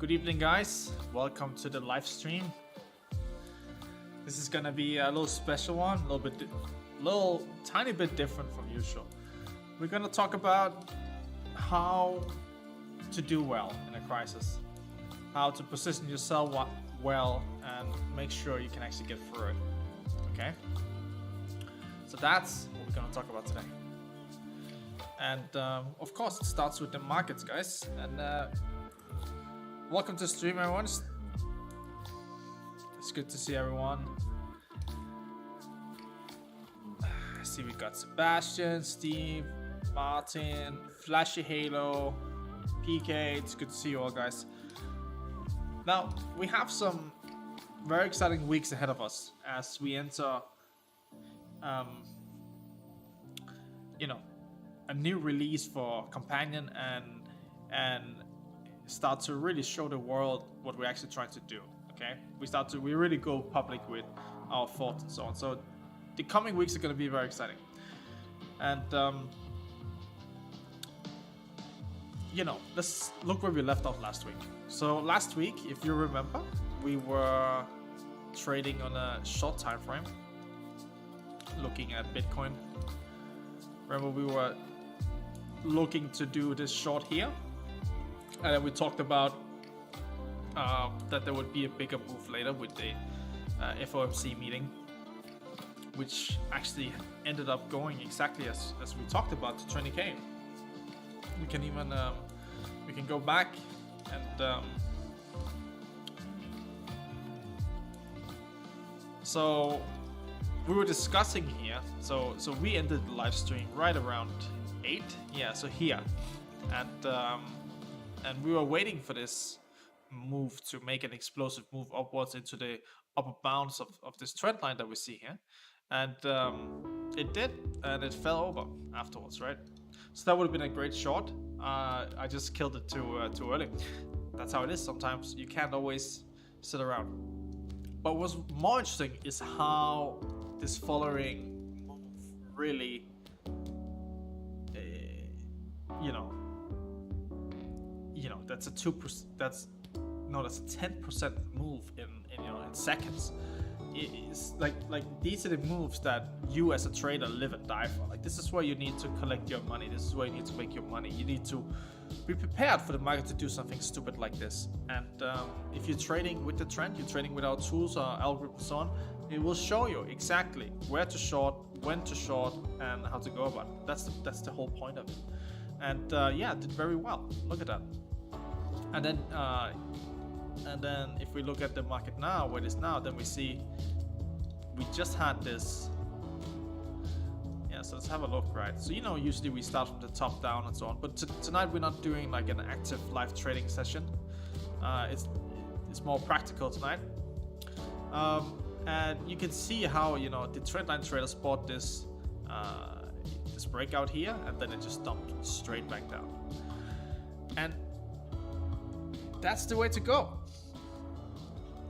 Good evening, guys. Welcome to the live stream. This is gonna be a little special one, tiny bit different from usual. We're gonna talk about how to do well in a crisis, how to position yourself well, and make sure you can actually get through it. Okay. So that's what we're gonna talk about today. And of course, it starts with the markets, guys. And welcome to the stream, everyone. It's good to see everyone. I see we got Sebastian, Steve, Martin, Flashy Halo, PK. It's good to see you all, guys. Now, we have some very exciting weeks ahead of us as we enter, a new release for Companion and start to really show the world what we're actually trying to do. Okay, we really go public with our thoughts and so on. So the coming weeks are going to be very exciting, and let's look where we left off last week. So last week, if you remember, we were trading on a short time frame, looking at Bitcoin. Remember, we were looking to do this short here, and then we talked about that there would be a bigger move later with the FOMC meeting, which actually ended up going exactly as we talked about, to 20k. We can even we can go back and so we were discussing here. So we ended the live stream right around 8. Yeah, so here, and we were waiting for this move to make an explosive move upwards into the upper bounds of this trend line that we see here, and it did, and it fell over afterwards, right? So that would have been a great short. I just killed it too early. That's how it is sometimes. You can't always sit around. But what's more interesting is how this following move really, that's a 2%. That's a 10% move in seconds. It's like these are the moves that you as a trader live and die for. Like, this is where you need to collect your money. This is where you need to make your money. You need to be prepared for the market to do something stupid like this. And if you're trading with the trend, you're trading with our tools, our algorithms, and so on, it will show you exactly where to short, when to short, and how to go about it. That's the whole point of it. And it did very well. Look at that. And then if we look at the market now, where it is now, then we see we just had this. Yeah, so let's have a look, right? So usually we start from the top down and so on, but tonight we're not doing like an active live trading session. It's more practical tonight. And you can see how the trendline traders bought this breakout here, and then it just dumped straight back down. And that's the way to go.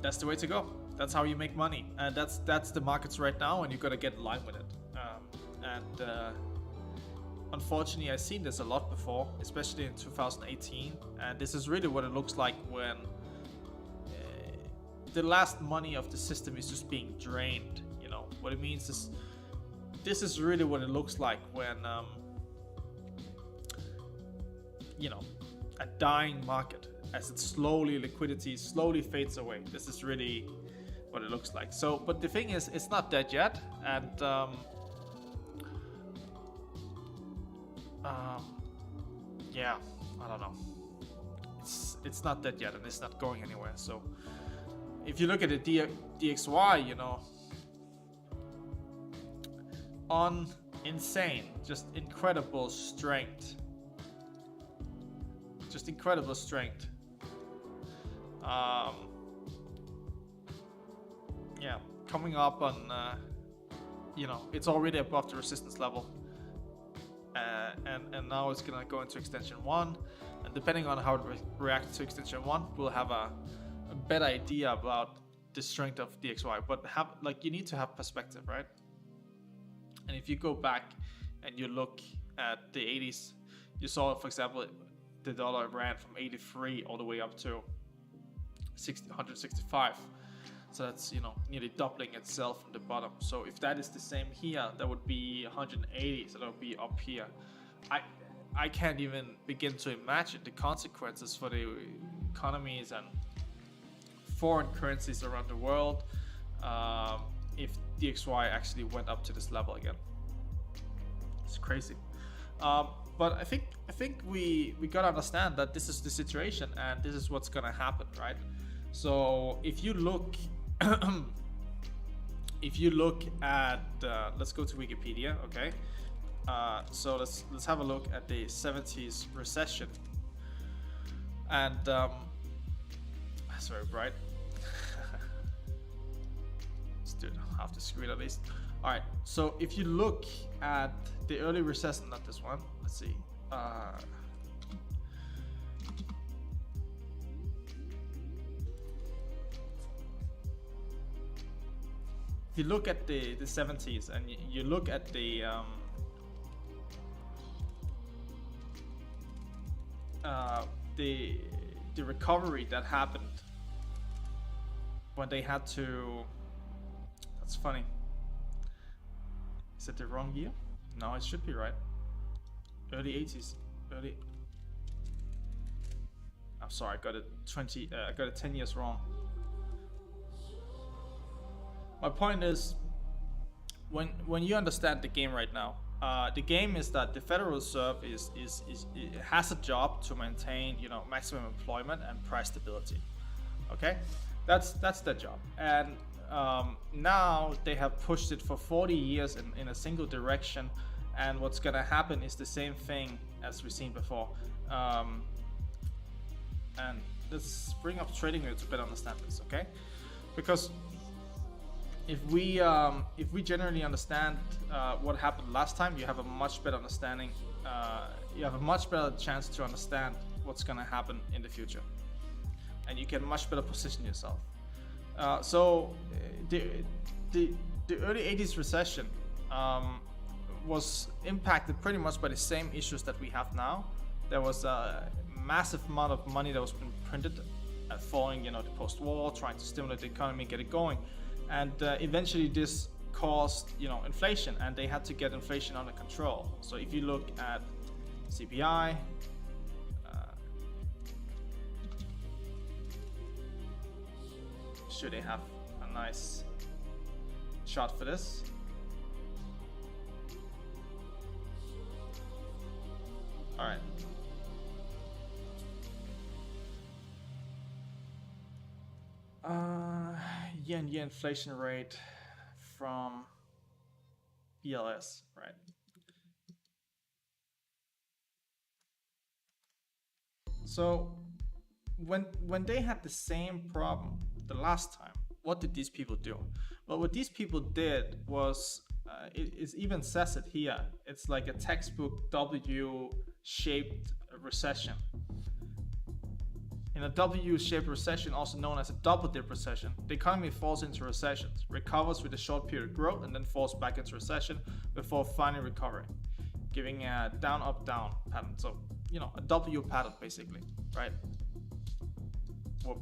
That's the way to go. That's how you make money, and that's the markets right now, and you got to get in line with it. Unfortunately, I've seen this a lot before, especially in 2018, and this is really what it looks like when the last money of the system is just being drained. What it means is, this is really what it looks like when a dying market, as liquidity slowly fades away. This is really what it looks like. So, but the thing is, it's not dead yet, and I don't know. It's not dead yet, and it's not going anywhere. So, if you look at the DXY, on insane, just incredible strength. Just incredible strength. Coming up on, it's already above the resistance level, and now it's gonna go into extension 1, and depending on how it reacts to extension 1, we'll have a better idea about the strength of DXY. But you need to have perspective, right? And if you go back and you look at the 80s, you saw, for example, the dollar ran from 83 all the way up to 165. So that's, you know, nearly doubling itself from the bottom. So if that is the same here, that would be 180. So that would be up here. I can't even begin to imagine the consequences for the economies and foreign currencies around the world if DXY actually went up to this level again. It's crazy. But I think we gotta understand that this is the situation and this is what's gonna happen, right? So if you look at let's go to Wikipedia, okay? So let's have a look at the 70s recession, and it's very bright. Let's do it half the screen at least. All right, so if you look at the early recession, not this one, let's see. If you look at the 70s and you look at the recovery that happened when they had to, that's funny. Is it the wrong year? No, it should be right. Early 80s. I'm sorry, I got it 10 years wrong. My point is, when you understand the game right now, the game is that the Federal Reserve has a job to maintain, you know, maximum employment and price stability. Okay, that's their job, and now they have pushed it for 40 years in a single direction, and what's gonna happen is the same thing as we've seen before. And let's bring up trading to better understand this, okay? Because if we generally understand what happened last time, you have a much better understanding. You have a much better chance to understand what's gonna happen in the future, and you can much better position yourself. So the early 80s recession was impacted pretty much by the same issues that we have now. There was a massive amount of money that was being printed following, you know, the post-war, trying to stimulate the economy, get it going. And eventually this caused, you know, inflation, and they had to get inflation under control. So if you look at CPI, should they have a nice chart for this? All right. Year inflation rate from BLS, right? So when they had the same problem the last time, what did these people do? Well, what these people did was, it even says it here, it's like a textbook W-shaped recession. In a W-shaped recession, also known as a double-dip recession, the economy falls into recessions, recovers with a short period of growth, and then falls back into recession before finally recovering, giving a down, up, down pattern. So, you know, a W pattern basically, right? Whoop.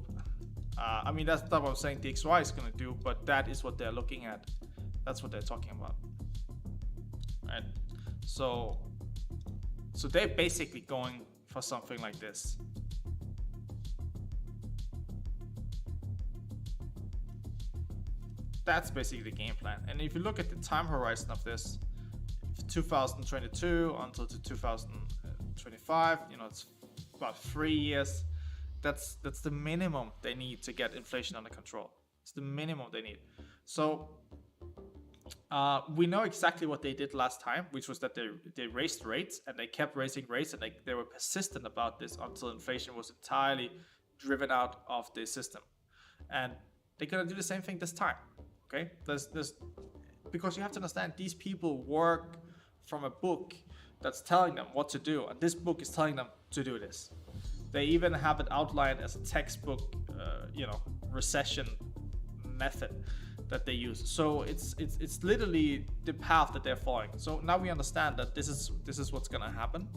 I mean, that's not what I'm saying DXY is going to do, but that is what they're looking at. That's what they're talking about, right? So they're basically going for something like this. That's basically the game plan. And if you look at the time horizon of this, 2022 until to 2025, you know, it's about 3 years. That's the minimum they need to get inflation under control. It's the minimum they need. So we know exactly what they did last time, which was that they raised rates, and they kept raising rates, and they were persistent about this until inflation was entirely driven out of the system. And they're gonna do the same thing this time. Okay, there's because you have to understand, these people work from a book that's telling them what to do, and this book is telling them to do this. They even have it outlined as a textbook, you know, recession method that they use. So it's literally the path that they're following. So now we understand that this is what's gonna happen.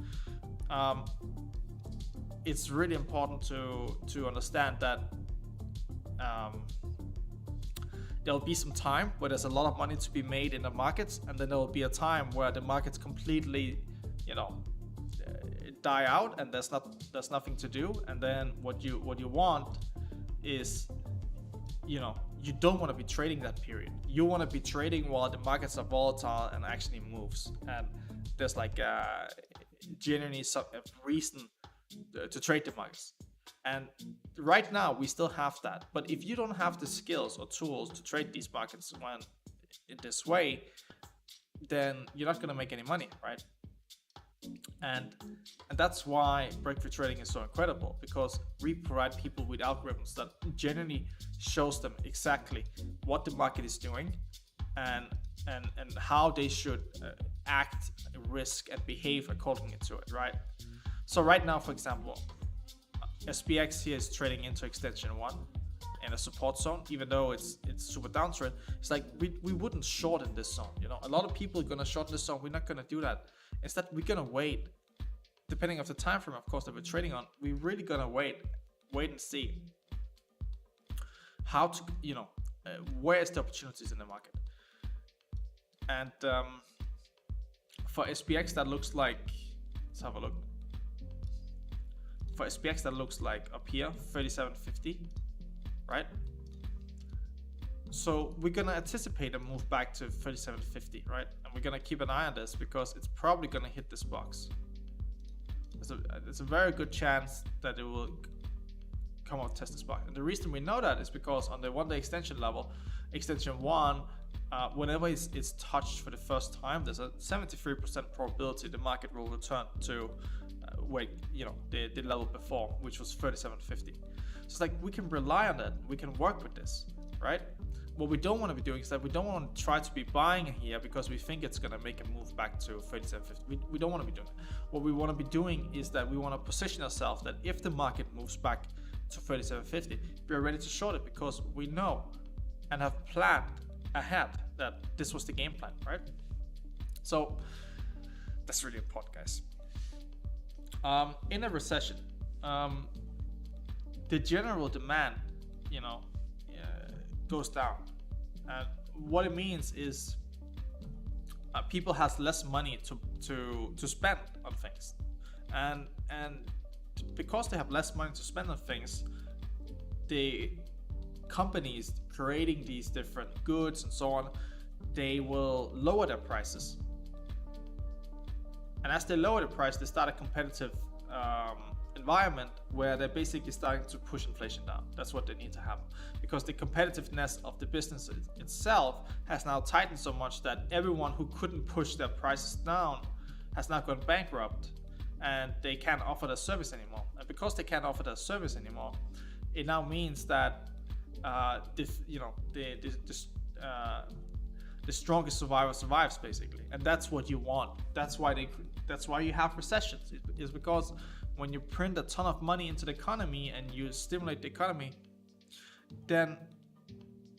It's really important to understand that there'll be some time where there's a lot of money to be made in the markets, and then there will be a time where the markets completely, die out, and there's nothing to do. And then what you want is, you don't want to be trading that period. You want to be trading while the markets are volatile and actually moves, and there's like genuinely some reason to trade the markets. And right now we still have that, but if you don't have the skills or tools to trade these markets when in this way, then you're not going to make any money, right? And that's why Breakfree Trading is so incredible, because we provide people with algorithms that generally shows them exactly what the market is doing and how they should act, risk, and behave according to it, right? So right now, for example, SPX here is trading into extension 1 in a support zone, even though it's super downtrend. It's like we wouldn't short in this zone. A lot of people are gonna short in this zone. We're not gonna do that. Instead, we're gonna wait, depending on the time frame, of course, that we're trading on. We're really gonna wait and see how to, where is the opportunities in the market. And for SPX, that looks like, let's have a look. For SPX, that looks like up here, 37.50, right? So we're gonna anticipate a move back to 37.50, right? And we're gonna keep an eye on this because it's probably gonna hit this box. There's a very good chance that it will come out and test this box. And the reason we know that is because on the 1-day extension level, extension 1, whenever it's touched for the first time, there's a 73% probability the market will return to the level before, which was 37.50. So it's like we can rely on that. We can work with this, right? What we don't want to be doing is that we don't want to try to be buying here because we think it's going to make a move back to 37.50. We don't want to be doing that. What we want to be doing is that we want to position ourselves that if the market moves back to 37.50, we're ready to short it because we know and have planned ahead that this was the game plan, right? So that's really important, guys. In a recession, the general demand, goes down, and what it means is people has less money to spend on things, and because they have less money to spend on things, the companies creating these different goods and so on, they will lower their prices. And as they lower the price, they start a competitive environment where they're basically starting to push inflation down. That's what they need to happen, because the competitiveness of the business itself has now tightened so much that everyone who couldn't push their prices down has now gone bankrupt, and they can't offer their service anymore. And because they can't offer their service anymore, it now means that the strongest survivor survives, basically. And that's what you want. That's why you have recessions. Is because when you print a ton of money into the economy and you stimulate the economy, then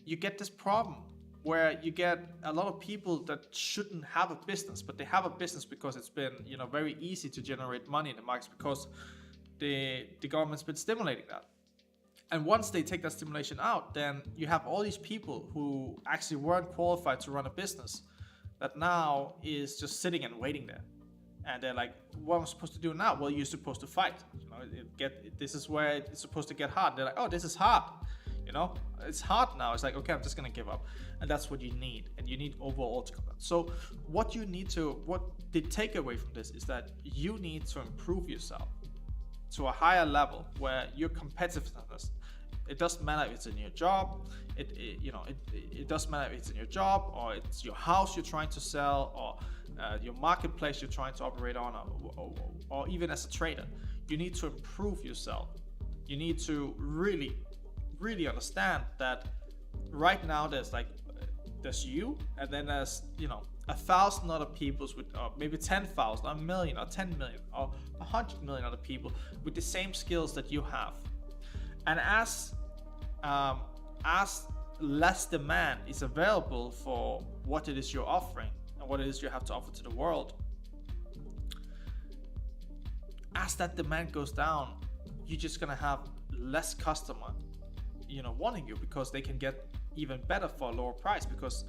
you get this problem where you get a lot of people that shouldn't have a business, but they have a business because it's been very easy to generate money in the markets because the government's been stimulating that. And once they take that stimulation out, then you have all these people who actually weren't qualified to run a business that now is just sitting and waiting there. And they're like, what am I supposed to do now? Well, you're supposed to fight. This is where it's supposed to get hard. They're like, oh, this is hard. It's hard now. It's like, okay, I'm just going to give up. And that's what you need. And you need overall to come out. So what the takeaway from this is that you need to improve yourself to a higher level where your competitiveness, it doesn't matter if it's in your job, it doesn't matter if it's in your job or it's your house you're trying to sell or your marketplace you're trying to operate on, or even as a trader. You need to improve yourself. You need to really, really understand that right now there's you, and then there's 1,000 other people with maybe 10,000, a million, or 10 million, or 100 million other people with the same skills that you have. And as less demand is available for what it is you're offering and what it is you have to offer to the world, as that demand goes down, you're just gonna have less customer. wanting you, because they can get even better for a lower price, because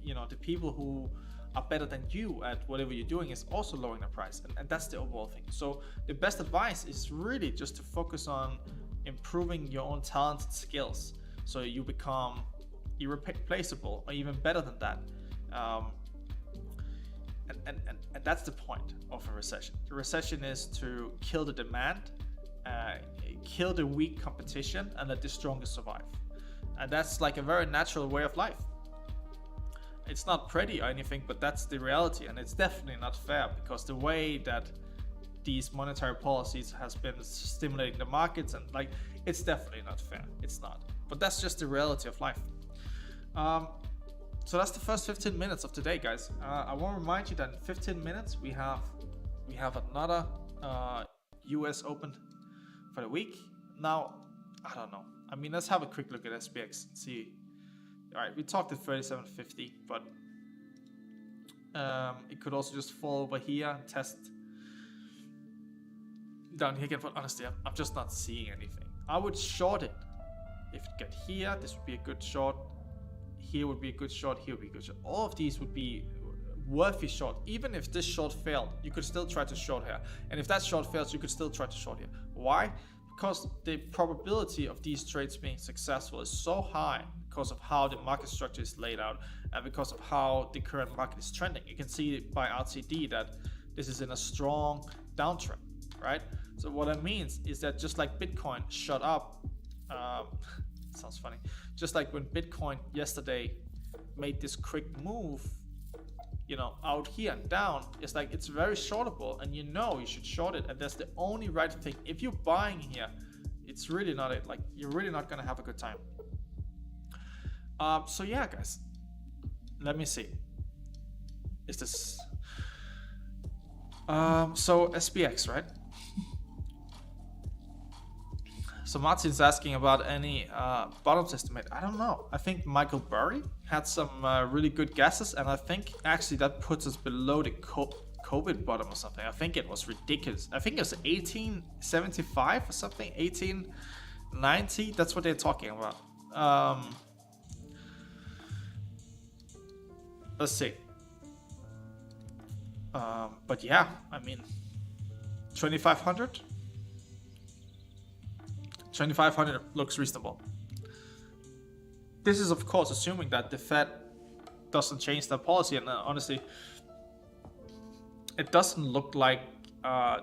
the people who are better than you at whatever you're doing is also lowering the price, and that's the overall thing. So the best advice is really just to focus on improving your own talents and skills, so you become irreplaceable or even better than that. And that's the point of a recession. The recession is to kill the demand, kill the weak competition, and let the strongest survive. And that's like a very natural way of life. It's not pretty or anything, but that's the reality, and it's definitely not fair, because the way that these monetary policies has been stimulating the markets, and like, it's definitely not fair. It's not. But that's just the reality of life. So that's the first 15 minutes of today, guys. I want to remind you that in 15 minutes we have another US Open for the week. Now, I don't know. I mean, let's have a quick look at SPX and see. All right, we talked at 37.50, but it could also just fall over here and test down here again. But honestly, I'm just not seeing anything. I would short it. If it get here, this would be a good short. Here would be a good short. Here would be a good short. All of these would be worthy short. Even if this short failed, you could still try to short here. And if that short fails, you could still try to short here. Why? Because the probability of these trades being successful is so high, because of how the market structure is laid out, and because of how the current market is trending. You can see by RTD that this is in a strong downtrend, right? So what that means is that just like Bitcoin shot up, sounds funny, just like when Bitcoin yesterday made this quick move, out here and down, it's like, it's very shortable, and you should short it, and that's the only right thing. If you're buying here, it's really not it. Like, you're really not gonna have a good time. So yeah, guys, let me see. Is this so SPX, right? So Martin's asking about any bottoms estimate. I don't know. I think Michael Burry had some really good guesses, and I think actually that puts us below the COVID bottom or something. I think it was ridiculous. I think it was 1875 or something, 1890. That's what they're talking about. Let's see. But yeah, I mean, 2,500. 2,500 looks reasonable. This is of course assuming that the Fed doesn't change their policy, and honestly, it doesn't look like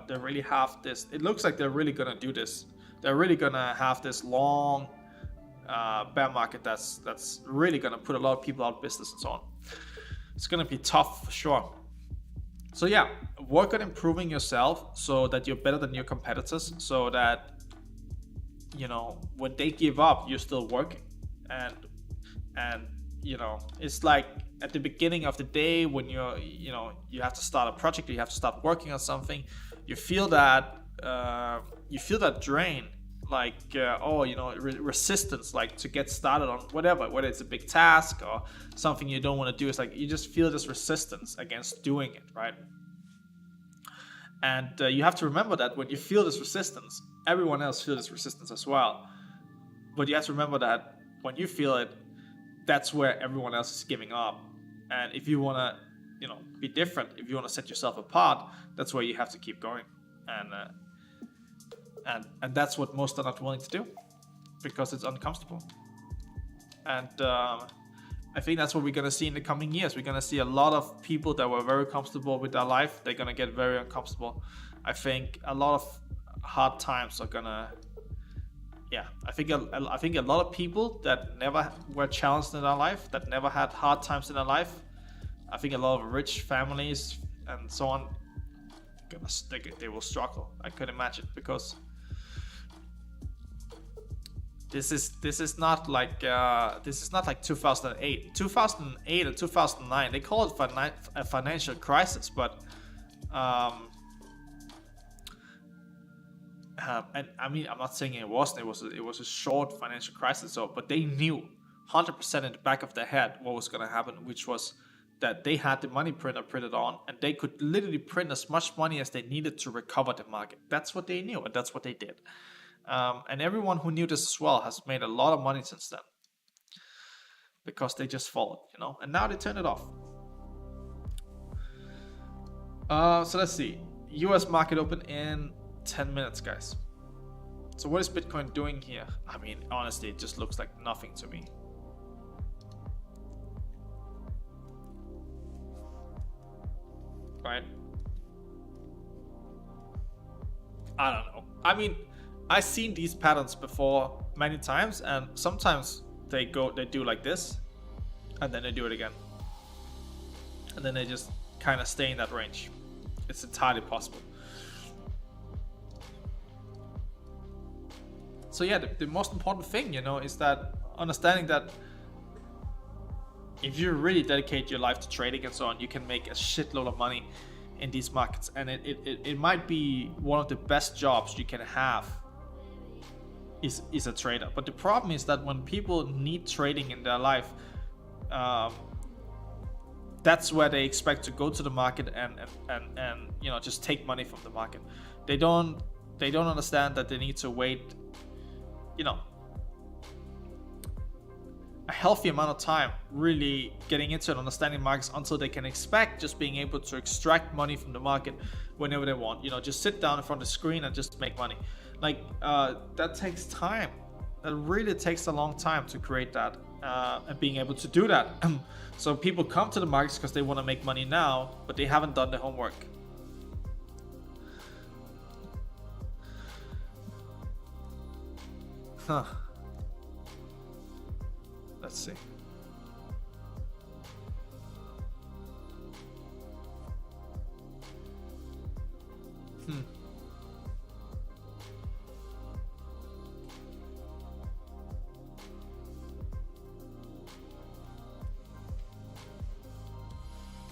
they really have this. It looks like they're really gonna do this. They're really gonna have this long bear market that's really gonna put a lot of people out of business and so on. It's gonna be tough for sure. So yeah, work on improving yourself so that you're better than your competitors, so that when they give up, you're still working. And it's like at the beginning of the day when you have to start a project, you have to start working on something, you feel that drain, like resistance, like to get started on whether it's a big task or something you don't want to do. It's like you just feel this resistance against doing it, right? And you have to remember that when you feel this resistance, everyone else feels this resistance as well. But you have to remember that when you feel it, that's where everyone else is giving up. And if you want to, be different, if you want to set yourself apart, that's where you have to keep going. And that's what most are not willing to do, because it's uncomfortable. And I think that's what we're going to see in the coming years. We're going to see a lot of people that were very comfortable with their life. They're going to get very uncomfortable. I think a lot of hard times are going to, I think a lot of people that never were challenged in their life, that never had hard times in their life, I think a lot of rich families and so on, they will struggle. I could imagine, because this is not like 2008 or 2009. They call it a financial crisis, but and I mean, I'm not saying it wasn't. It was a short financial crisis. So, but they knew 100% in the back of their head what was going to happen, which was that they had the money printer printed on, and they could literally print as much money as they needed to recover the market. That's what they knew, and that's what they did. And everyone who knew this as well has made a lot of money since then, because they just followed, and now they turn it off. So let's see. US market open in 10 minutes, guys. So what is Bitcoin doing here? I mean, honestly, it just looks like nothing to me. Right? I don't know. I mean, I've seen these patterns before many times, and sometimes they do like this, and then they do it again. And then they just kind of stay in that range. It's entirely possible. So yeah, the most important thing, is that understanding that if you really dedicate your life to trading and so on, you can make a shitload of money in these markets, and it might be one of the best jobs you can have is a trader. But the problem is that when people need trading in their life, that's where they expect to go to the market and just take money from the market. They don't understand that they need to wait a healthy amount of time really getting into and understanding markets until they can expect just being able to extract money from the market whenever they want. Just sit down in front of the screen and just make money. Like that takes time. That really takes a long time to create that and being able to do that. So people come to the markets because they want to make money now, but they haven't done the homework. Huh. Let's see.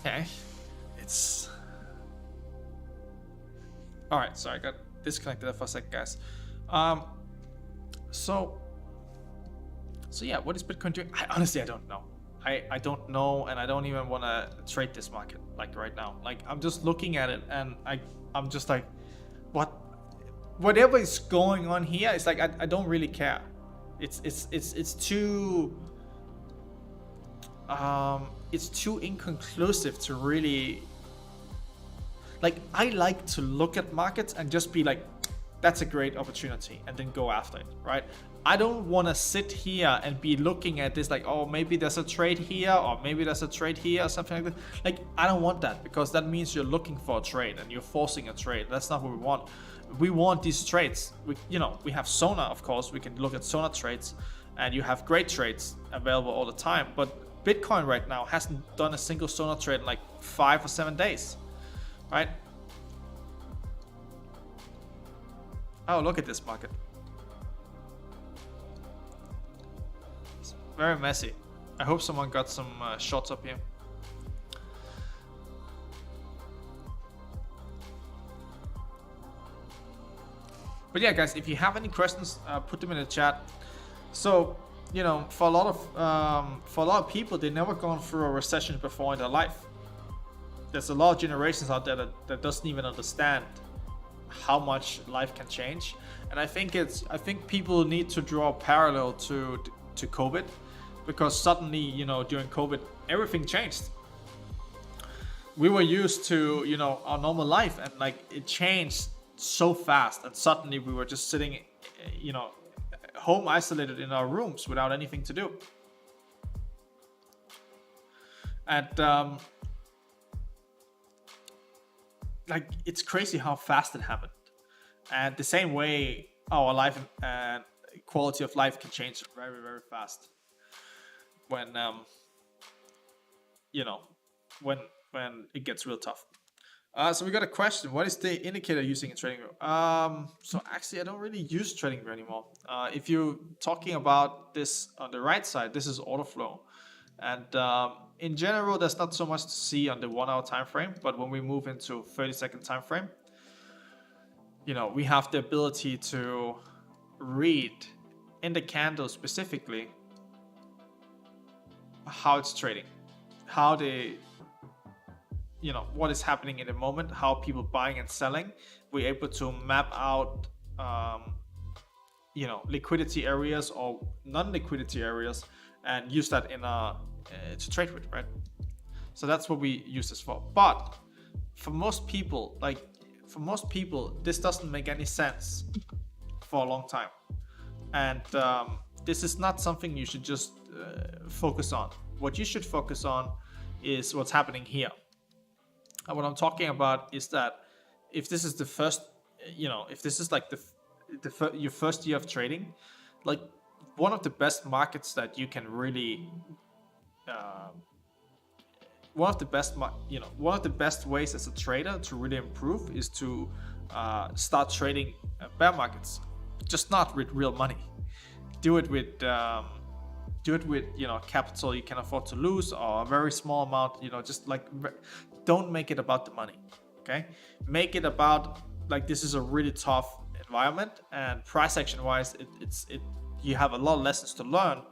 Okay. It's all right. Sorry, I got disconnected for a second, guys. So yeah, what is Bitcoin doing? I don't know. I don't know, and I don't even want to trade this market like right now. Like I'm just looking at it, and I'm just like, whatever is going on here, it's like I don't really care. It's too inconclusive to really, like, I like to look at markets and just be like, that's a great opportunity, and then go after it, right? I don't want to sit here and be looking at this like, oh, maybe there's a trade here, or maybe there's a trade here, or something like that. Like, I don't want that, because that means you're looking for a trade and you're forcing a trade. That's not what we want. We want these trades. We have Sonar, of course. We can look at Sonar trades, and you have great trades available all the time. But Bitcoin right now hasn't done a single Sonar trade in like 5 or 7 days, right? Oh, look at this market. It's very messy. I hope someone got some shots up here. But yeah, guys, if you have any questions, put them in the chat. So, for a lot of people, they've never gone through a recession before in their life. There's a lot of generations out there that doesn't even understand how much life can change. And I think people need to draw a parallel to COVID, because suddenly, during COVID, everything changed. We were used to, our normal life, and like it changed so fast, and suddenly we were just sitting, home isolated in our rooms without anything to do. And like, it's crazy how fast it happened. And the same way, our life and quality of life can change very, very fast when when it gets real tough. So we got a question. What is the indicator using in TradingView? So actually, I don't really use TradingView anymore. If you're talking about this on the right side, this is order flow. And in general, there's not so much to see on the 1 hour time frame, but when we move into 30-second time frame, we have the ability to read in the candle specifically how it's trading, how they, what is happening in the moment, how people buying and selling. We're able to map out liquidity areas or non-liquidity areas and use that to trade with, right? So that's what we use this for. But for most people, this doesn't make any sense for a long time, and this is not something you should just focus on. What you should focus on is what's happening here. And what I'm talking about is that if this is the first, if this is like your first year of trading, like one of the best markets that you can really, one of the best ways as a trader to really improve is to start trading bear markets, just not with real money. Do it with capital you can afford to lose, or a very small amount. Just like, don't make it about the money. Okay, make it about like, this is a really tough environment, and price action wise, you have a lot of lessons to learn.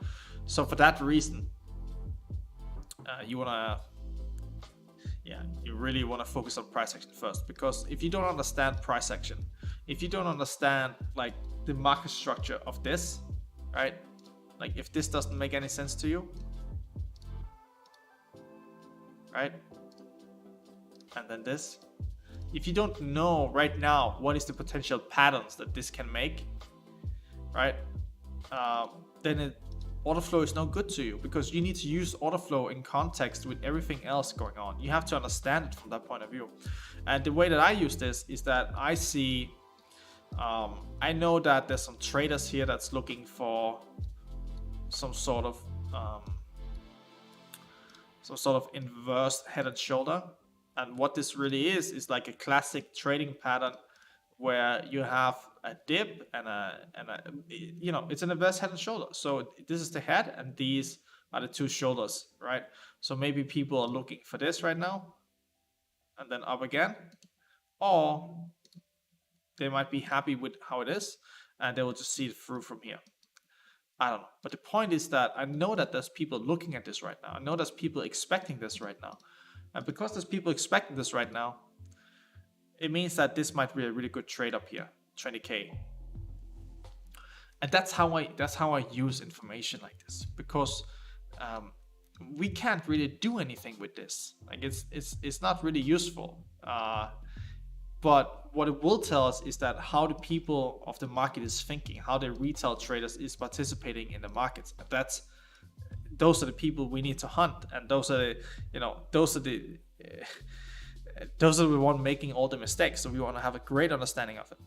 So for that reason, you really want to focus on price action first, because if you don't understand price action, if you don't understand like the market structure of this, right? Like if this doesn't make any sense to you, right? And then this, if you don't know right now what is the potential patterns that this can make, right? Then order flow is no good to you, because you need to use order flow in context with everything else going on. You have to understand it from that point of view. And the way that I use this is that I see, I know that there's some traders here that's looking for some sort of inverse head and shoulder. And what this really is like a classic trading pattern where you have a dip and it's an inverse head and shoulder. So this is the head and these are the two shoulders, right? So maybe people are looking for this right now and then up again, or they might be happy with how it is and they will just see it through from here. I don't know. But the point is that I know that there's people looking at this right now. I know there's people expecting this right now. And because there's people expecting this right now, it means that this might be a really good trade up here, 20K. And that's how I use information like this, because we can't really do anything with this. Like it's not really useful. But what it will tell us is that how the people of the market is thinking, how the retail traders is participating in the markets. And those are the people we need to hunt, and those are the one making all the mistakes. So we want to have a great understanding of it.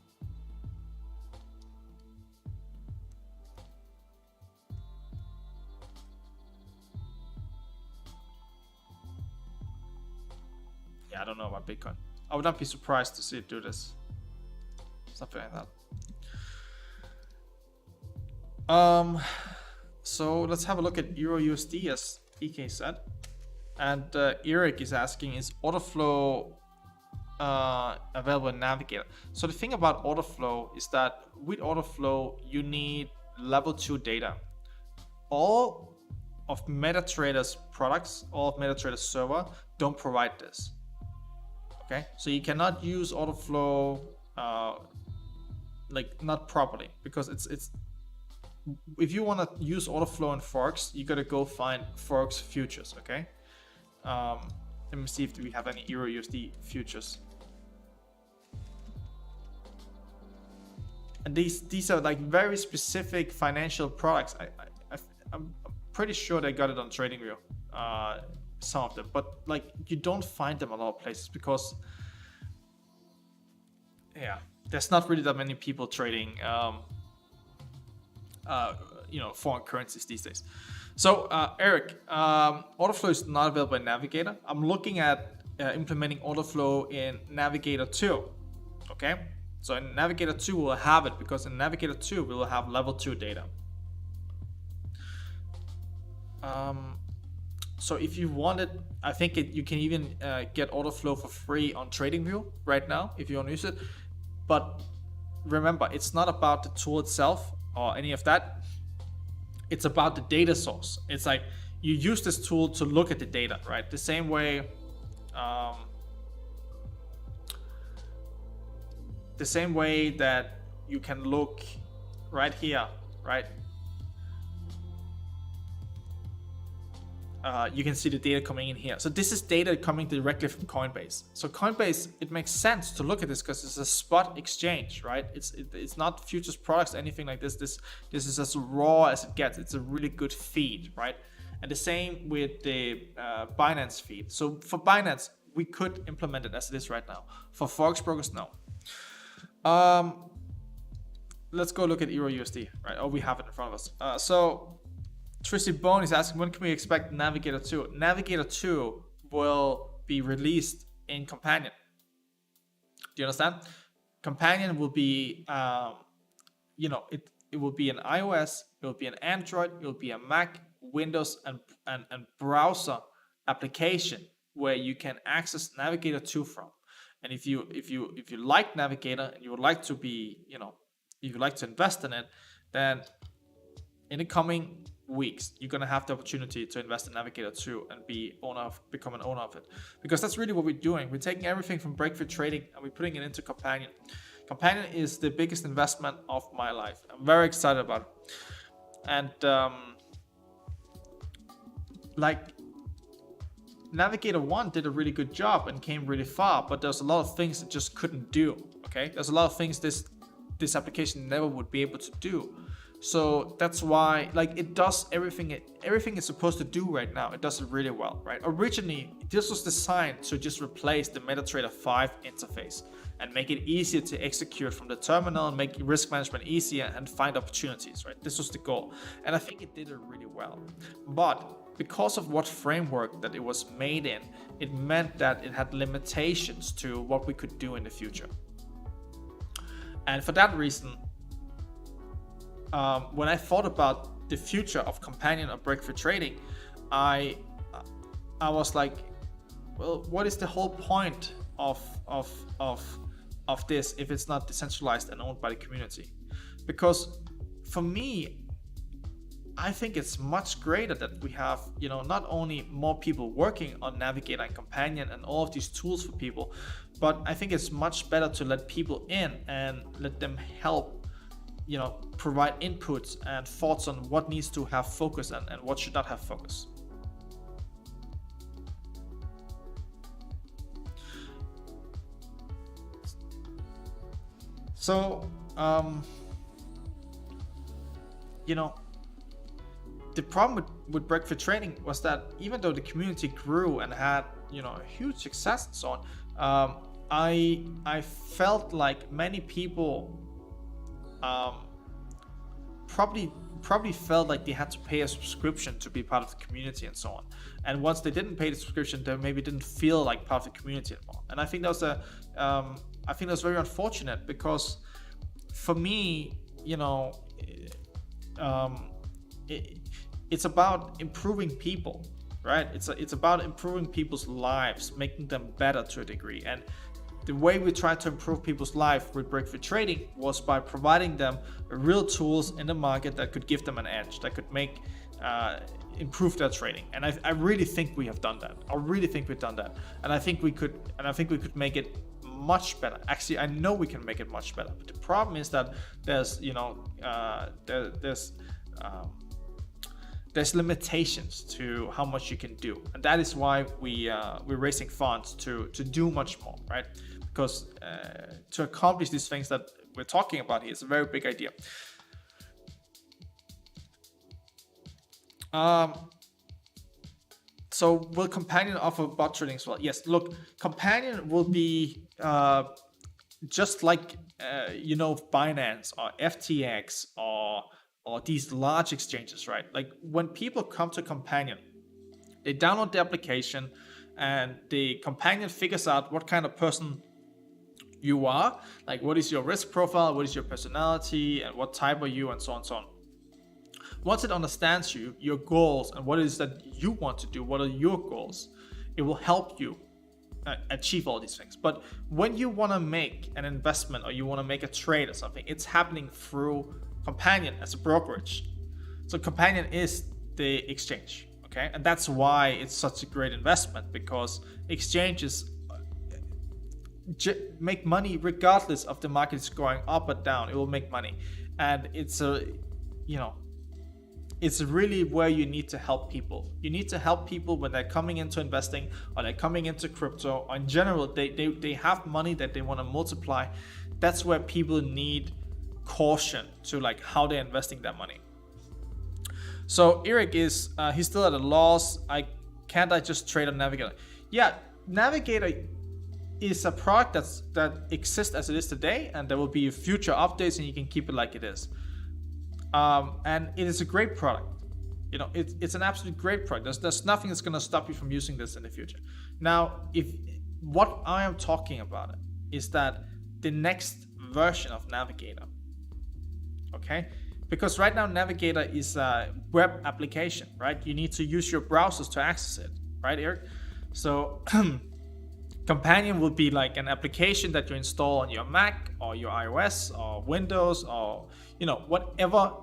Yeah, I don't know about Bitcoin. I would not be surprised to see it do this. Something like that. So let's have a look at Euro USD, as EK said. And Eric is asking, is order flow available in Navigator? So the thing about order flow is that with order flow, you need level 2 data. All of MetaTrader's products, all of MetaTrader's server don't provide this. Okay, so you cannot use order flow like not properly, because it's if you want to use order flow in Forex, you gotta go find Forex futures. Okay, let me see if we have any Euro USD futures. And these are like very specific financial products. I'm pretty sure they got it on TradingView. Some of them, but like you don't find them a lot of places, because there's not really that many people trading foreign currencies these days. So Eric, order flow is not available in Navigator. I'm looking at implementing order flow in Navigator 2. Okay, so in Navigator 2 we'll have it, because in Navigator 2 we will have level 2 data. So if you want it, I think you can even get order flow for free on TradingView right now if you want to use it. But remember, it's not about the tool itself or any of that. It's about the data source. It's like you use this tool to look at the data, right? The same way that you can look right here, right? You can see the data coming in here. So this is data coming directly from Coinbase. So Coinbase, it makes sense to look at this because it's a spot exchange, right? It's not futures products, anything like this. This is as raw as it gets. It's a really good feed, right? And the same with the Binance feed. So for Binance, we could implement it as it is right now. For Forex brokers, no. Let's go look at Euro USD, right? Oh, we have it in front of us. So Tristy Bone is asking, when can we expect Navigator 2? Navigator 2 will be released in Companion. Do you understand? Companion will be, it will be an iOS, it will be an Android, it will be a Mac, Windows, and browser application where you can access Navigator 2 from. And if you like Navigator and you would like to be, if you like to invest in it, then in the coming weeks, you're going to have the opportunity to invest in Navigator 2 and become an owner of it. Because that's really what we're doing. We're taking everything from Breakfree Trading and we're putting it into Companion. Companion is the biggest investment of my life. I'm very excited about it. And Navigator 1 did a really good job and came really far, but there's a lot of things it just couldn't do, okay? There's a lot of things this application never would be able to do. So that's why, it does everything it's supposed to do right now. It does it really well, right? Originally, this was designed to just replace the MetaTrader 5 interface and make it easier to execute from the terminal and make risk management easier and find opportunities, right? This was the goal. And I think it did it really well. But because of what framework that it was made in, it meant that it had limitations to what we could do in the future. And for that reason, when I thought about the future of Companion or Breakfree Trading, I was like, well, what is the whole point of this if it's not decentralized and owned by the community? Because for me, I think it's much greater that we have, not only more people working on Navigator and Companion and all of these tools for people, but I think it's much better to let people in and let them help, provide inputs and thoughts on what needs to have focus and what should not have focus. So, the problem with Breakfree Trading was that even though the community grew and had, a huge success and so on, I felt like many people probably felt like they had to pay a subscription to be part of the community and so on. And once they didn't pay the subscription, they maybe didn't feel like part of the community anymore. And I think that was very unfortunate because for me, it's about improving people, right? It's about improving people's lives, making them better to a degree. And the way we try to improve people's life with Breakfree Trading was by providing them real tools in the market that could give them an edge, that could improve their trading. And I really think we have done that. I really think we've done that. And I think we could make it much better. Actually, I know we can make it much better. But the problem is that there's limitations to how much you can do, and that is why we're raising funds to do much more, right? Because to accomplish these things that we're talking about here is a very big idea. So will Companion offer bot trading as well? Yes. Look, Companion will be just like Binance or FTX or these large exchanges, right? Like when people come to Companion, they download the application and the Companion figures out what kind of person you are, like what is your risk profile, what is your personality, and what type are you, and so on and so on. Once it understands you, your goals, and what it is that you want to do, what are your goals, it will help you achieve all these things. But when you want to make an investment or you want to make a trade or something, it's happening through Companion as a brokerage. So Companion is the exchange, okay? And that's why it's such a great investment, because exchanges make money regardless of the market is going up or down. It will make money. and it's it's really where you need to help people. You need to help people when they're coming into investing, or they're coming into crypto, or in general, they have money that they want to multiply. That's where people need caution to like how they're investing their money. So Eric is, he's still at a loss. Can't I just trade on Navigator? Yeah, Navigator is a product that exists as it is today, and there will be future updates, and you can keep it like it is. And it is a great product. You know, it's an absolute great product. There's nothing that's going to stop you from using this in the future. Now, if what I am talking about is that the next version of Navigator, okay? Because right now Navigator is a web application, right? You need to use your browsers to access it, right, Eric? So Companion will be like an application that you install on your Mac or your iOS or Windows, or whatever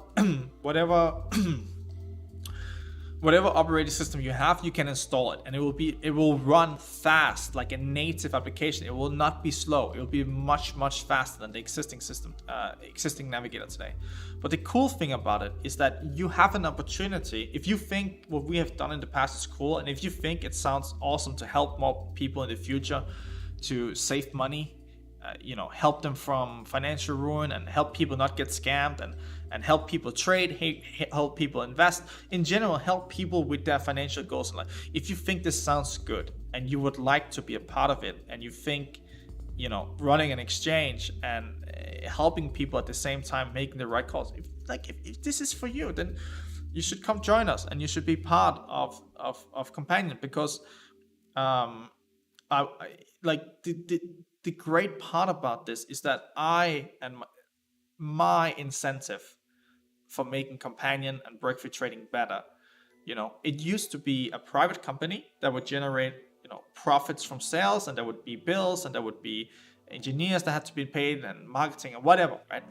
whatever operating system you have, you can install it, and it will run fast like a native application. It will not be slow. It will be much faster than the existing Navigator today. But the cool thing about it is that you have an opportunity. If you think what we have done in the past is cool, and if you think it sounds awesome to help more people in the future to save money, help them from financial ruin, and help people not get scammed, and help people trade, help people invest, in general, help people with their financial goals in life. If you think this sounds good and you would like to be a part of it, and you think, running an exchange and helping people at the same time, making the right calls, if this is for you, then you should come join us, and you should be part of Companion, because the great part about this is that my incentive for making Companion and Breakfree Trading better. It used to be a private company that would generate, profits from sales, and there would be bills, and there would be engineers that had to be paid, and marketing and whatever, right?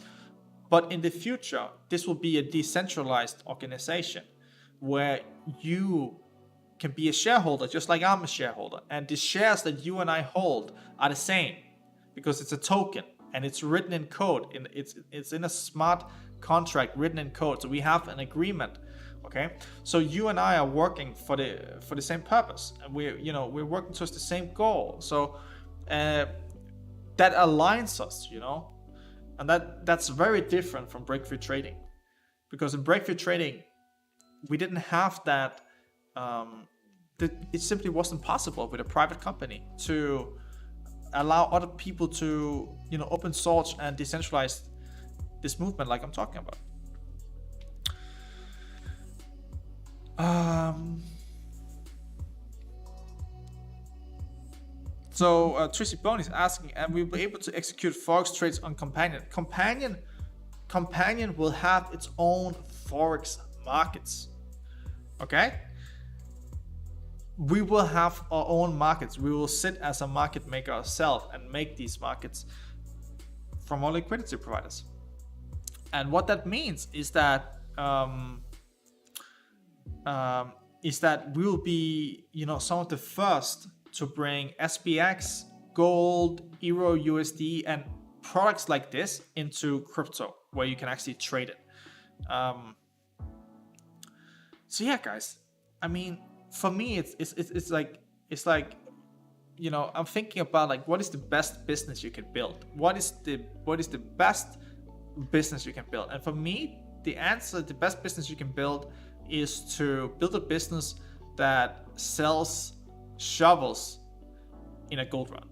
But in the future, this will be a decentralized organization where you can be a shareholder, just like I'm a shareholder, and the shares that you and I hold are the same, because it's a token and it's written in code. It's in a smart contract written in code. So we have an agreement, okay? So you and I are working for the same purpose, and we're working towards the same goal. So that aligns us, and that's very different from Breakfree Trading, because in Breakfree Trading we didn't have that. It simply wasn't possible with a private company to allow other people to open source and decentralize this movement like I'm talking about. So Tracy Bone is asking, and we'll be able to execute forex trades on Companion. Companion will have its own forex markets, okay? We will have our own markets. We will sit as a market maker ourselves and make these markets from our liquidity providers. And what that means is that we will be, some of the first to bring SPX, gold, Euro, USD, and products like this into crypto, where you can actually trade it. So yeah, guys. I mean, for me, it's like I'm thinking about like, what is the best business you can build? What is the best business you can build? And for me, the best business you can build is to build a business that sells shovels in a gold run,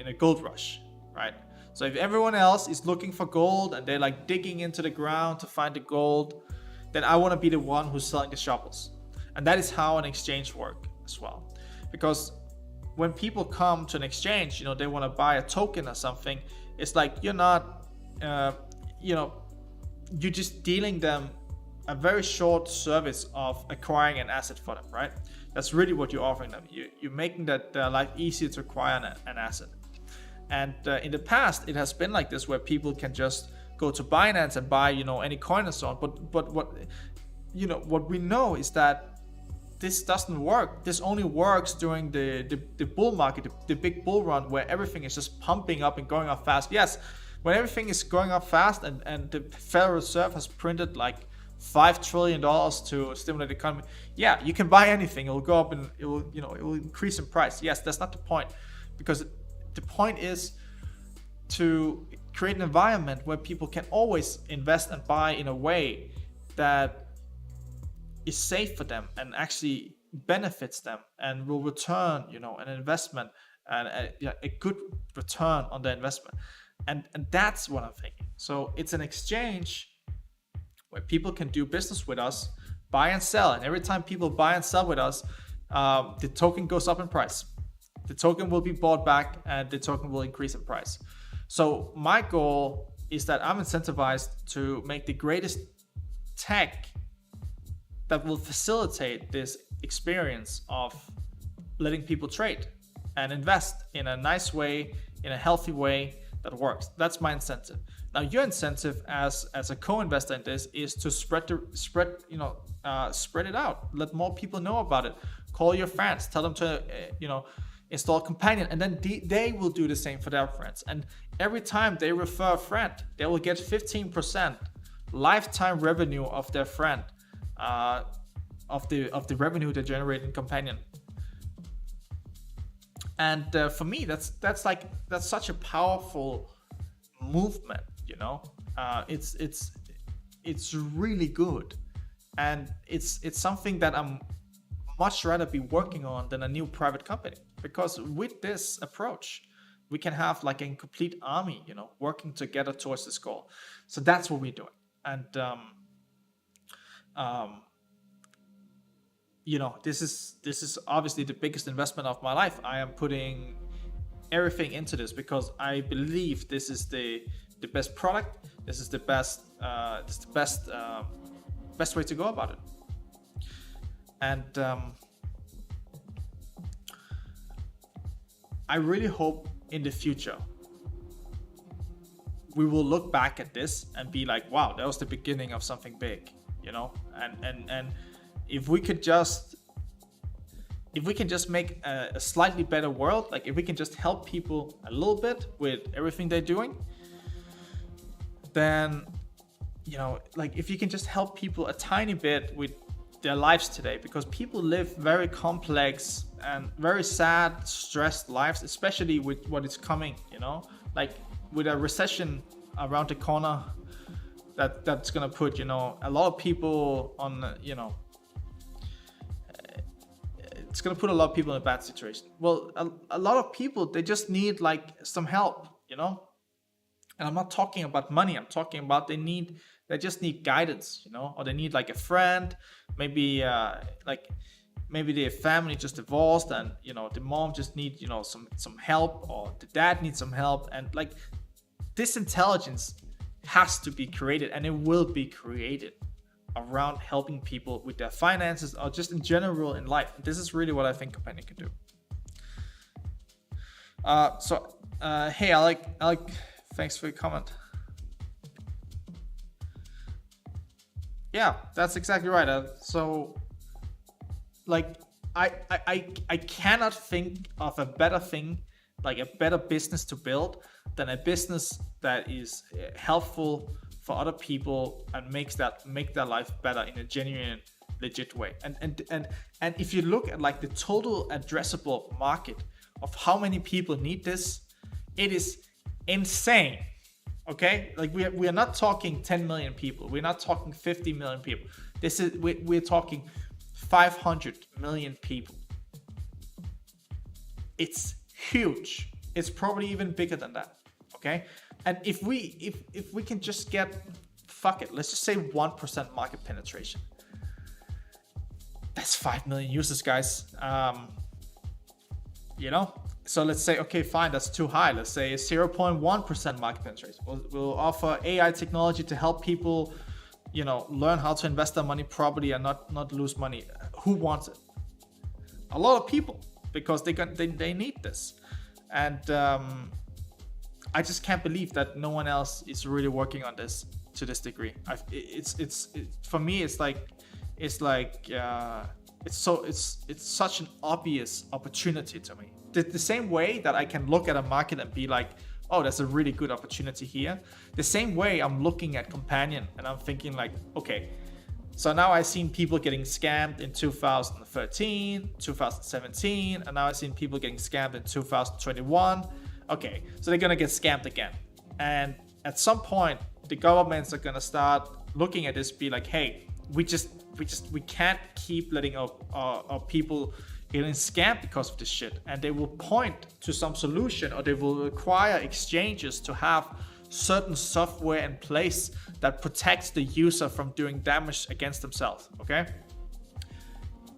in a gold rush, right? So if everyone else is looking for gold and they're like digging into the ground to find the gold, then I want to be the one who's selling the shovels. And that is how an exchange works as well. Because when people come to an exchange, they want to buy a token or something, it's like you're not, you're just dealing them a very short service of acquiring an asset for them, right? That's really what you're offering them. You're making their life easier to acquire an asset. And in the past, it has been like this, where people can just go to Binance and buy, any coin and so on. But what we know is that this doesn't work. This only works during the bull market, the big bull run, where everything is just pumping up and going up fast. Yes, when everything is going up fast and the Federal Reserve has printed like $5 trillion to stimulate the economy, yeah, you can buy anything. It will go up and it will increase in price. Yes, that's not the point, because the point is to create an environment where people can always invest and buy in a way that is safe for them and actually benefits them and will return, an investment and a good return on the investment. And that's what I'm thinking. So it's an exchange where people can do business with us, buy and sell. And every time people buy and sell with us, the token goes up in price. The token will be bought back and the token will increase in price. So my goal is that I'm incentivized to make the greatest tech that will facilitate this experience of letting people trade and invest in a nice way, in a healthy way that works. That's my incentive. Now, your incentive as a co-investor in this is to spread it out. Let more people know about it. Call your friends. Tell them to install Companion, and then they will do the same for their friends. And every time they refer a friend, they will get 15% lifetime revenue of their friend, of the revenue they generate in Companion. And for me, that's such a powerful movement. It's really good, and it's something that I'm much rather be working on than a new private company, because with this approach we can have like a complete army, working together towards this goal. So that's what we're doing. And this is obviously the biggest investment of my life. I am putting everything into this because I believe this is the best product. This is the best best way to go about it. And I really hope in the future we will look back at this and be like, wow, that was the beginning of something big, and if we can just make a slightly better world, like if we can just help people a little bit with everything they're doing, then like if you can just help people a tiny bit with their lives today, because people live very complex and very sad, stressed lives, especially with what is coming, like with a recession around the corner that's gonna put a lot of people on it's gonna put a lot of people in a bad situation. Well, a lot of people, they just need like some help, and I'm not talking about money. I'm talking about they just need guidance, or they need like a friend, maybe maybe their family just divorced and the mom just needs some help, or the dad needs some help. And like this intelligence has to be created, and it will be created around helping people with their finances or just in general in life. This is really what I think Companion can do. Hey, Alec, thanks for your comment. Yeah, that's exactly right. So like I cannot think of a better thing, like a better business to build than a business that is helpful for other people and make their life better in a genuine, legit way. And if you look at like the total addressable market of how many people need this, it is insane. Okay, like we are not talking 10 million people. We're not talking 50 million people. We're talking 500 million people. It's huge. It's probably even bigger than that. Okay, and if we can just get, let's just say 1% market penetration. That's 5 million users, guys. So let's say, okay, fine, that's too high. Let's say 0.1% market penetration. We'll offer AI technology to help people, learn how to invest their money properly and not lose money. Who wants it? A lot of people, because they need this. And I just can't believe that no one else is really working on this to this degree. For me, it's such an obvious opportunity to me. The same way that I can look at a market and be like, oh, there's a really good opportunity here. The same way I'm looking at Companion and I'm thinking like, okay, so now I've seen people getting scammed in 2013, 2017, and now I've seen people getting scammed in 2021. Okay, so they're gonna get scammed again. And at some point, the governments are gonna start looking at this, be like, hey, we can't keep letting our people getting scammed because of this shit. And they will point to some solution, or they will require exchanges to have certain software in place that protects the user from doing damage against themselves. Okay,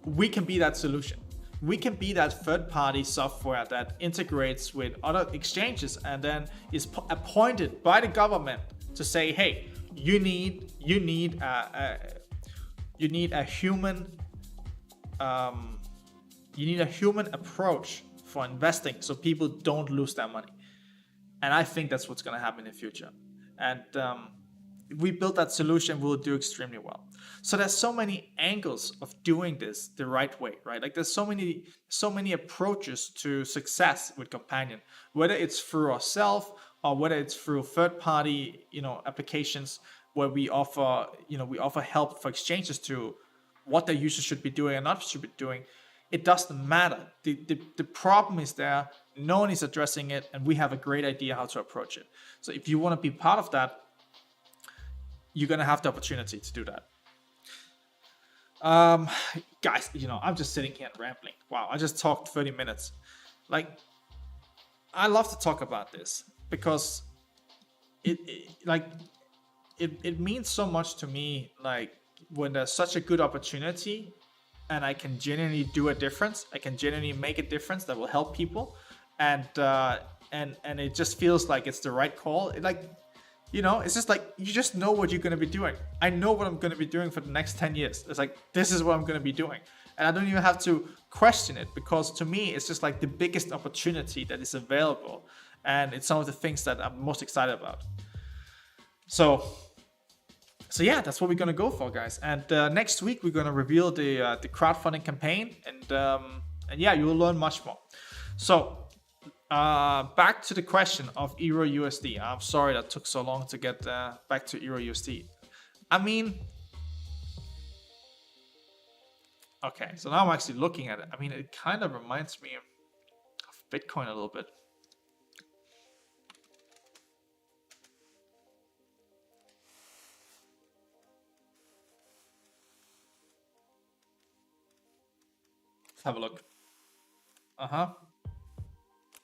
we can be that solution. We can be that third-party software that integrates with other exchanges and then is appointed by the government to say, hey, you need a human approach for investing, so people don't lose their money. And I think that's what's going to happen in the future. And if we build that solution, we'll do extremely well. So there's so many angles of doing this the right way, right? Like there's so many approaches to success with Companion, whether it's through ourselves or whether it's through third-party, applications where we offer help for exchanges to what their users should be doing and not should be doing. It doesn't matter. The problem is there. No one is addressing it, and we have a great idea how to approach it. So if you want to be part of that, you're going to have the opportunity to do that. Guys, I'm just sitting here and rambling. Wow, I just talked 30 minutes. Like, I love to talk about this because it means so much to me. Like, when there's such a good opportunity and I can genuinely do a difference, I can genuinely make a difference that will help people, and it just feels like it's the right call. It's just like, you just know what you're going to be doing. I know what I'm going to be doing for the next 10 years. It's like, this is what I'm going to be doing. And I don't even have to question it, because to me, it's just like the biggest opportunity that is available. And it's some of the things that I'm most excited about. So yeah, that's what we're going to go for, guys. And next week, we're going to reveal the crowdfunding campaign. And yeah, you will learn much more. So back to the question of Euro USD. I'm sorry that took so long to get back to Euro USD. I mean, okay, so now I'm actually looking at it. I mean, it kind of reminds me of Bitcoin a little bit. Let's have a look.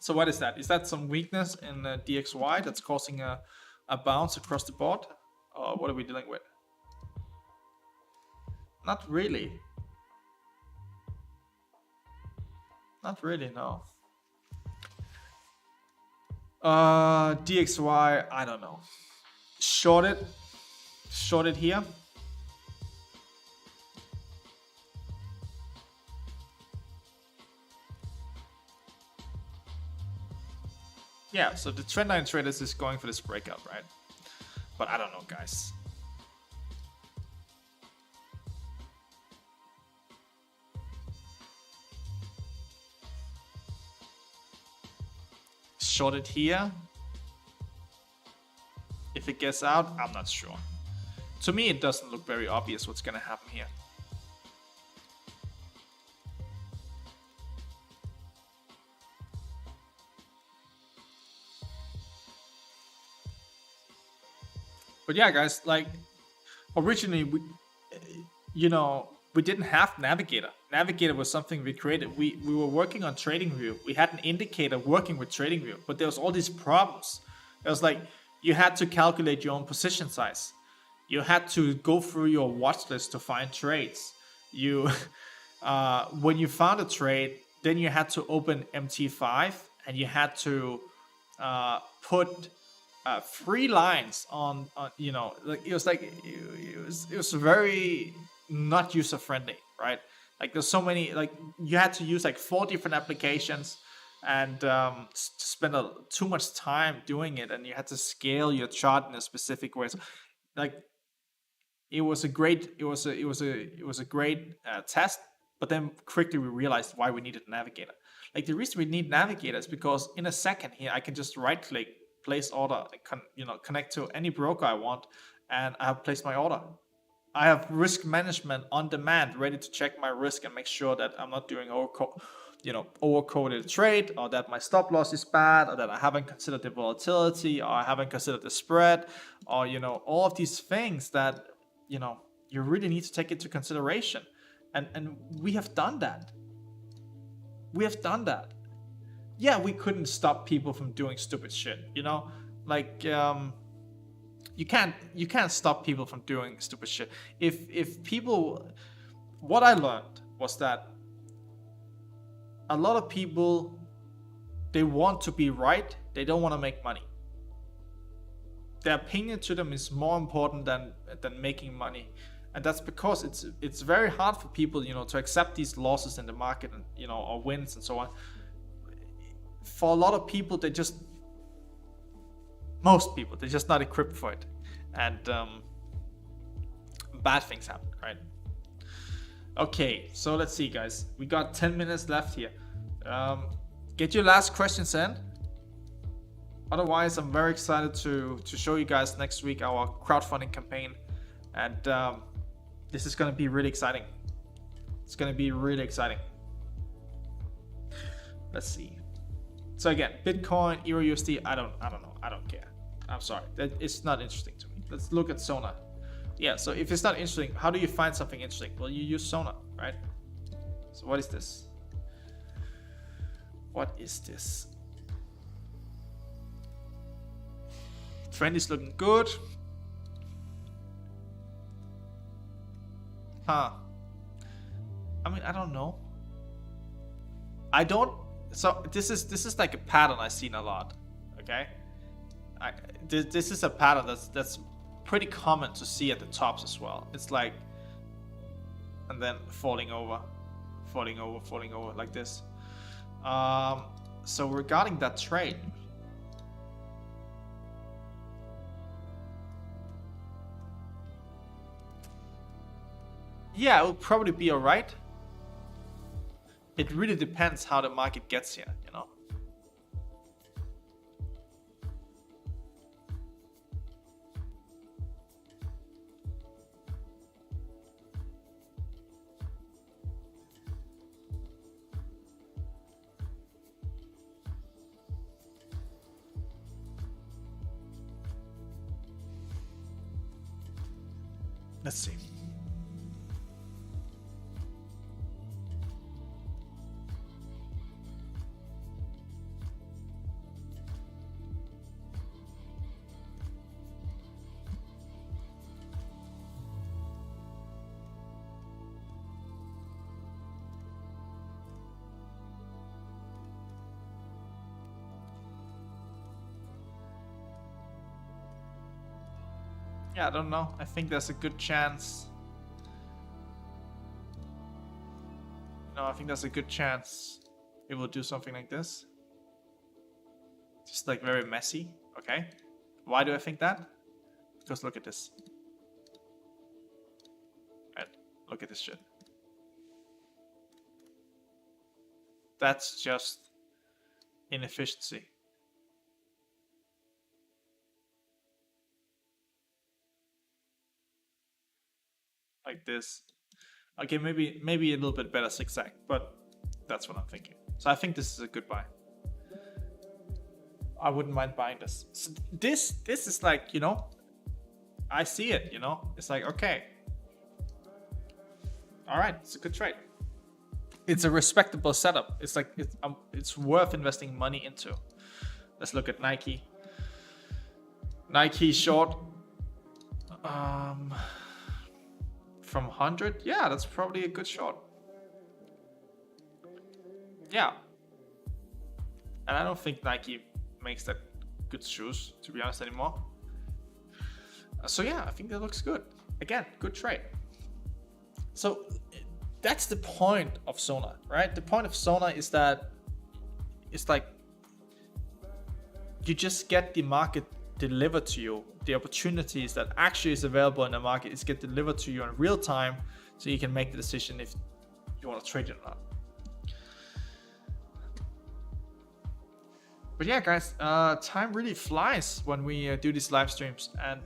So what is that? Is that some weakness in DXY that's causing a bounce across the board? Or what are we dealing with? Not really. Not really, no. DXY, I don't know. Shorted here. Yeah, so the trendline traders is going for this breakout, right? But I don't know, guys. Shorted here. If it gets out, I'm not sure. To me, it doesn't look very obvious what's going to happen here. But yeah, guys, like, originally, we didn't have Navigator. Navigator was something we created. We were working on TradingView. We had an indicator working with TradingView, but there was all these problems. It was like, you had to calculate your own position size. You had to go through your watch list to find trades. When you found a trade, then you had to open MT5, and you had to put 3 lines on like it was very not user friendly, right? Like, there's so many, like, you had to use like 4 different applications and spend too much time doing it, and you had to scale your chart in a specific way. So, like, it was a great test, but then quickly we realized why we needed a Navigator. Like, the reason we need Navigator is because in a second here I can just right click place order, connect to any broker I want, and I have placed my order. I have risk management on demand, ready to check my risk and make sure that I'm not doing overcoded trade, or that my stop loss is bad, or that I haven't considered the volatility, or I haven't considered the spread, or all of these things that you really need to take into consideration. And we have done that. Yeah, we couldn't stop people from doing stupid shit, like you can't stop people from doing stupid shit. If people, what I learned was that a lot of people, they want to be right, they don't want to make money. Their opinion to them is more important than making money. And that's because it's very hard for people, to accept these losses in the market, and or wins and so on. For a lot of people, most people, they're just not equipped for it, and bad things happen, right? Okay, so let's see, guys. We got 10 minutes left here. Get your last questions in. Otherwise, I'm very excited to show you guys next week our crowdfunding campaign, and this is going to be really exciting. It's going to be really exciting. Let's see. So again, Bitcoin, Euro USD, I don't know. I don't care. I'm sorry. It's not interesting to me. Let's look at Sona. Yeah, so if it's not interesting, how do you find something interesting? Well, you use Sona, right? So what is this? What is this? Trend is looking good. Huh. I mean, I don't know. So this is like a pattern I've seen a lot. Okay. This is a pattern that's pretty common to see at the tops as well. It's like, and then falling over like this. So regarding that trade, yeah, it will probably be all right. It really depends how the market gets here, Let's see. Yeah, I don't know. I think there's a good chance. I think there's a good chance it will do something like this. Just like very messy. Okay. Why do I think that? Because look at this. Right. Look at this shit. That's just inefficiency. Like this. Okay, maybe a little bit better zigzag, but that's what I'm thinking. So I think this is a good buy. I wouldn't mind buying this. So this is like, I see it, It's like, okay. All right, it's a good trade. It's a respectable setup. It's like, it's worth investing money into. Let's look at Nike. Nike short. From 100, yeah, that's probably a good short. Yeah, and I don't think Nike makes that good shoes, to be honest, anymore. So yeah, I think that looks good. Again, good trade. So that's the point of Sona, right? The point of Sona is that it's like you just get the market delivered to you. The opportunities that actually is available in the market is get delivered to you in real time, so you can make the decision if you want to trade it or not. But yeah, guys, time really flies when we do these live streams, and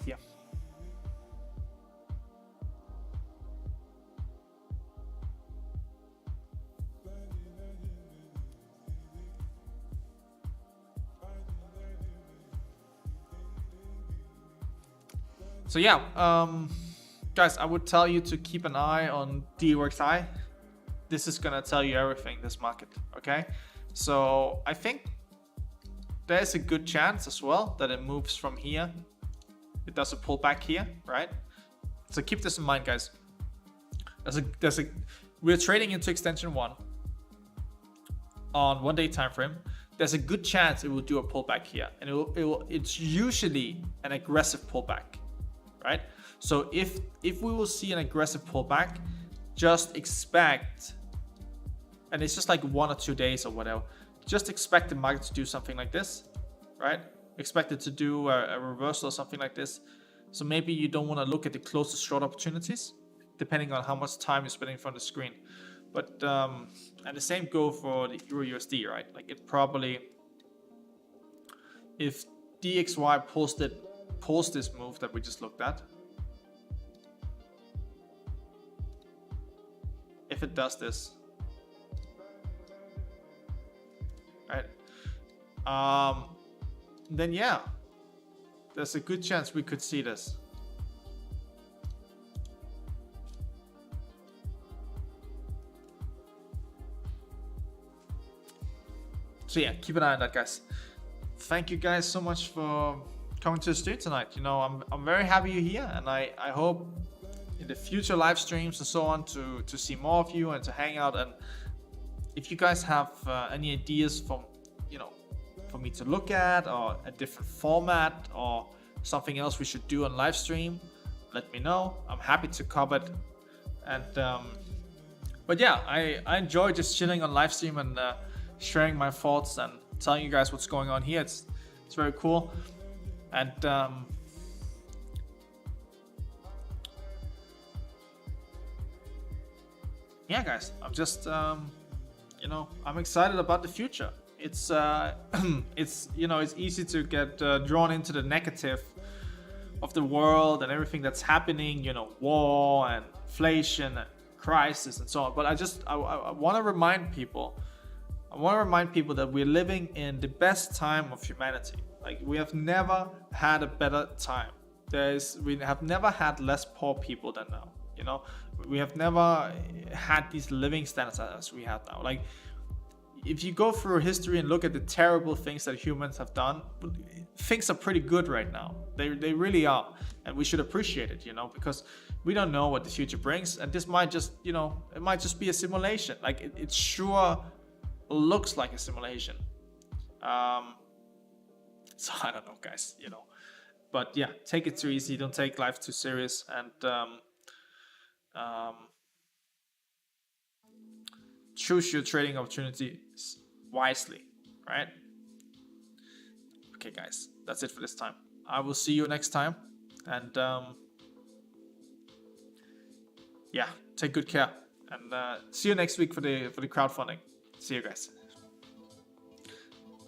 yeah. So yeah, guys, I would tell you to keep an eye on DXY. This is gonna tell you everything, this market, okay? So I think there's a good chance as well that it moves from here. It does a pullback here, right? So keep this in mind, guys. We're trading into extension 1 on 1 day time frame. There's a good chance it will do a pullback here, and it's usually an aggressive pullback, right? So if we will see an aggressive pullback, just expect, and it's just like 1 or 2 days or whatever, just expect the market to do something like this, right? Expect it to do a reversal or something like this. So maybe you don't want to look at the closest short opportunities, depending on how much time you're spending in front of the screen. But and the same go for the Euro USD, right? Like it probably, if DXY pulls this move that we just looked at, if it does this, right? Then yeah, there's a good chance we could see this. So yeah, keep an eye on that, guys. Thank you guys so much for coming to the stream tonight. You know, I'm very happy you're here, and I hope in the future live streams and so on to see more of you and to hang out. And if you guys have any ideas for me to look at, or a different format, or something else we should do on live stream, let me know. I'm happy to cover it. And but yeah, I enjoy just chilling on live stream and sharing my thoughts and telling you guys what's going on here. It's very cool. And yeah, guys, I'm just I'm excited about the future. It's it's easy to get drawn into the negative of the world and everything that's happening, war and inflation and crisis and so on. But I want to remind people that we're living in the best time of humanity. Like, we have never had a better time. We have never had less poor people than now. We have never had these living standards as we have now. Like, if you go through history and look at the terrible things that humans have done, things are pretty good right now. They really are, and we should appreciate it, because we don't know what the future brings, and this might just, it might just be a simulation. Like, it sure looks like a simulation. So I don't know, guys, but yeah, take it too easy. Don't take life too serious, and choose your trading opportunities wisely, right? Okay, guys, that's it for this time. I will see you next time, and yeah, take good care, and see you next week for the crowdfunding. See you guys.